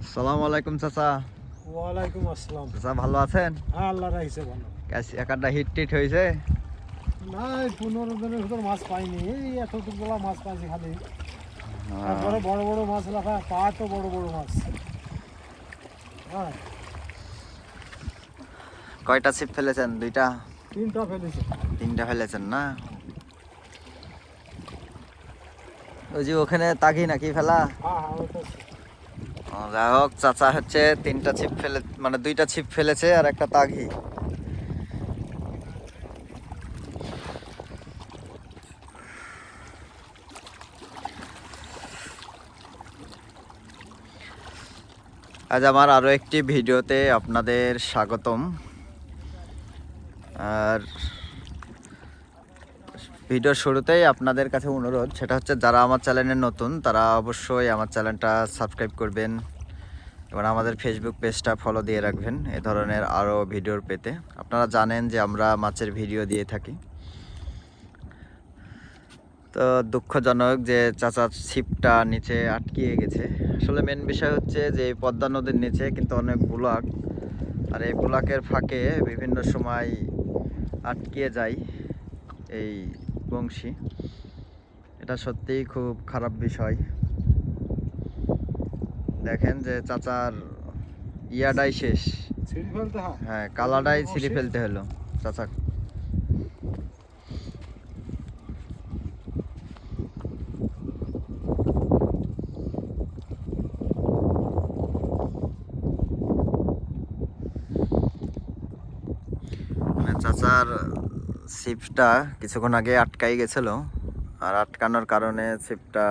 আসসালামু আলাইকুম চাচা। ওয়ালাইকুম আসসালাম। চাচা ভালো আছেন? হ্যাঁ, আল্লাহ রাখছে ভালো। একাডা হিট টিট হয়েছে? না, এই 15 দিনের ভিতর মাছ পাইনি। এই এতটুকুলা মাছ পাইছি খালি। তারপরে বড় বড় মাছ রাখা, পা তো বড় বড় মাছ। হ্যাঁ, কয়টা ছিপ ফেলেছেন? দুইটা? 3টা ফেলেছি। তিনটা ফেলেছেন না? ওই যে ওখানে তাগি নাকি ফেলা? হ্যাঁ হ্যাঁ, ওটা যাই হোক, চাচা হচ্ছে তিনটা ছিপ ফেলে, মানে দুইটা ছিপ ফেলেছে আর একটা তাগি। আজ আমার আরো একটি ভিডিওতে আপনাদের স্বাগতম। আর ভিডিওর শুরুতেই আপনাদের কাছে অনুরোধ, সেটা হচ্ছে যারা আমার চ্যানেলে নতুন তারা অবশ্যই আমার চ্যানেলটা সাবস্ক্রাইব করবেন এবং আমাদের ফেসবুক পেজটা ফলো দিয়ে রাখবেন এ ধরনের আরও ভিডিওর পেতে। আপনারা জানেন যে আমরা মাছের ভিডিও দিয়ে থাকি। তো দুঃখজনক যে চাচার ছিপটা নিচে আটকিয়ে গেছে। আসলে মেন বিষয় হচ্ছে যে এই পদ্মা নদীর নিচে কিন্তু অনেক বুলাক, আর এই বুলাকের ফাঁকে বিভিন্ন সময় আটকিয়ে যায় এই বংশী। এটা সত্যিই খুব খারাপ বিষয়। দেখেন যে চাচার ইয়াডাই শেষ। ছিঁড়ে ফেলতে হয়। হ্যাঁ, কালাডাই ছিঁড়ে ফেলতে হলো চাচা। মানে চাচার ছিপটা কিছুক্ষণ আগে আটকাই গেছিল, আর আটকানোর কারণে ছিপটা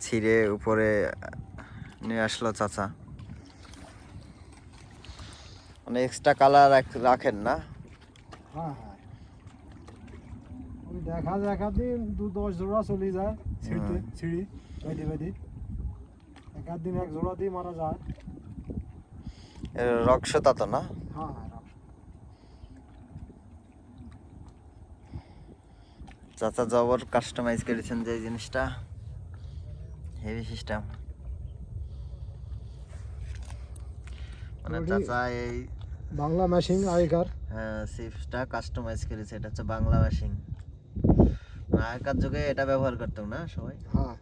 ছিঁড়ে উপরে নিয়ে আসলো চাচা। মানে এক্সট্রা কালার রাখেন না? হ্যাঁ হ্যাঁ, ওই দেখা দিন 10 জোড়া চলে যায় ছিঁড়ি বেঁধে বেঁধে। এক দিন এক জোড়া দিয়ে মারা যায়। রক্সতা তো না? হ্যাঁ হ্যাঁ, চাচা জবর কাস্টমাইজ করেছেন যে এই জিনিসটা, হেভি সিস্টেম। মানে চাচা এই বাংলা মেশিন আগেকার। হ্যাঁ, সিপসটা কাস্টমাইজ করেছে। এটা হচ্ছে বাংলা মেশিন। আগেকার যুগে এটা ব্যবহার করতাম না সবাই। হ্যাঁ,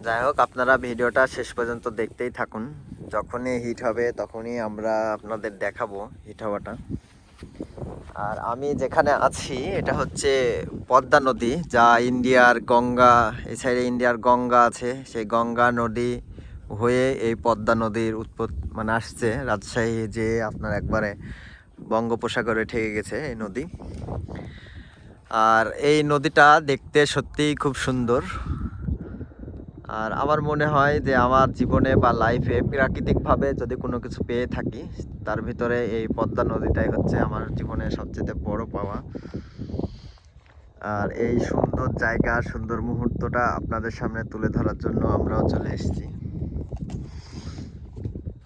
যাই হোক, আপনারা ভিডিওটা শেষ পর্যন্ত দেখতেই থাকুন। যখনই হিট হবে তখনই আমরা আপনাদের দেখাবো হিট হওয়াটা। আর আমি যেখানে আছি এটা হচ্ছে পদ্মা নদী, যা ইন্ডিয়ার গঙ্গা, এই সাইডে ইন্ডিয়ার গঙ্গা আছে, সেই গঙ্গা নদী হয়ে এই পদ্মা নদীর মানে আসছে রাজশাহী, যে আপনার একবারে বঙ্গোপসাগরে ঠেকে গেছে এই নদী। আর এই নদীটা দেখতে সত্যিই খুব সুন্দর। আর আমার মনে হয় যে আমার জীবনে বা লাইফে প্রাকৃতিকভাবে যদি কোনো কিছু পেয়ে থাকি, তার ভিতরে এই পদ্মা নদীটাই হচ্ছে আমার জীবনের সবচেয়ে বড় পাওয়া। আর এই সুন্দর জায়গা, সুন্দর মুহূর্তটা আপনাদের সামনে তুলে ধরার জন্য আমরাও চলে এসেছি।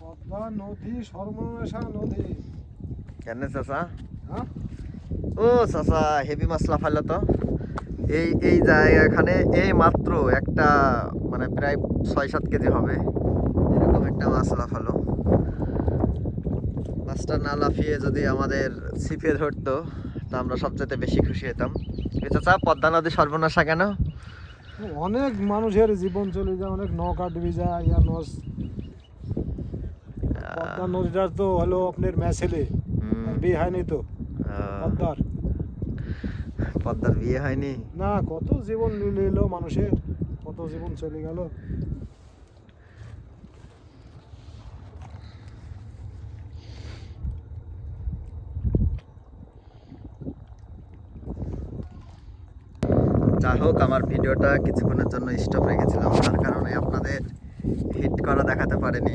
পদ্মা নদী সর্বনাশা নদী। কেন চাচা? হ্যাঁ, ও চাচা, হেভি মাছলা ফাইলো তো। এই এই জায়গাখানে এই মাত্র একটা, মানে প্রায় 6-7 কেজি হবে, এরকম একটা মাছ লাফালো। মাছটা না লাফিয়ে যদি আমাদের ছিপে ধরতো তা আমরা সবচেয়ে বেশি খুশি হতাম। চাচা, পদ্মা নদী সর্বনাশা কেন? অনেক মানুষের জীবন চলে যায়, অনেক নৌকা ডুবে যায়। পদ্মা নদীটা তো হলো আপনার মেছেলে, বিয়ে হয়নি তো পদ্মার। পদ্মার বিয়ে হয়নি? না, কত জীবন নিল মানুষের, কত জীবন চলে গেল। যাই হোক, আমার ভিডিওটা কিছুক্ষণের জন্য স্টপ রেখেছিলাম, তার কারণে আপনাদের হিট করা দেখাতে পারিনি।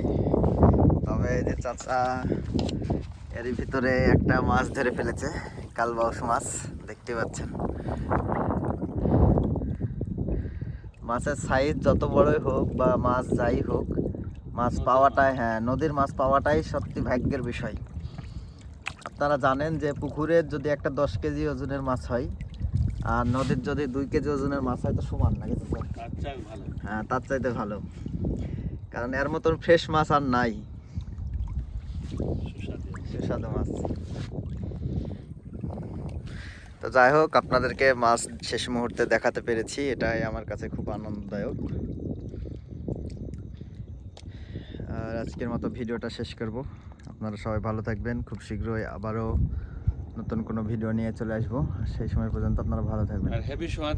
তবে এই যে চাচা এর ভিতরে একটা মাছ ধরে ফেলেছে, কালবাউস মাছ, দেখতে পাচ্ছেন। মাছের সাইজ যত বড়ই হোক বা মাছ যাই হোক, মাছ পাওয়াটাই, হ্যাঁ নদীর মাছ পাওয়াটাই সত্যি ভাগ্যের বিষয়। আপনারা জানেন যে পুকুরের যদি একটা 10 কেজি ওজনের মাছ হয় আর নদীর যদি 2 কেজি ওজনের মাছ হয় তো সমান না কিছু স্যার? তার চেয়ে ভালো। হ্যাঁ তার চাইতে ভালো, কারণ এর মতন ফ্রেশ মাছ আর নাই, সুস্বাদু। সুস্বাদু মাছ। তো যাই হোক, আপনাদেরকে মাছ শেষ মুহূর্তে দেখাতে পেরেছি, এটাই আমার কাছে খুব আনন্দদায়ক। আর আজকের মতো ভিডিওটা শেষ করব। আপনারা সবাই ভালো থাকবেন, খুব শীঘ্রই আবারও নতুন কোনো ভিডিও নিয়ে চলে আসবো। সেই সময় পর্যন্ত আপনারা ভালো থাকবেন। আর হেভি সময়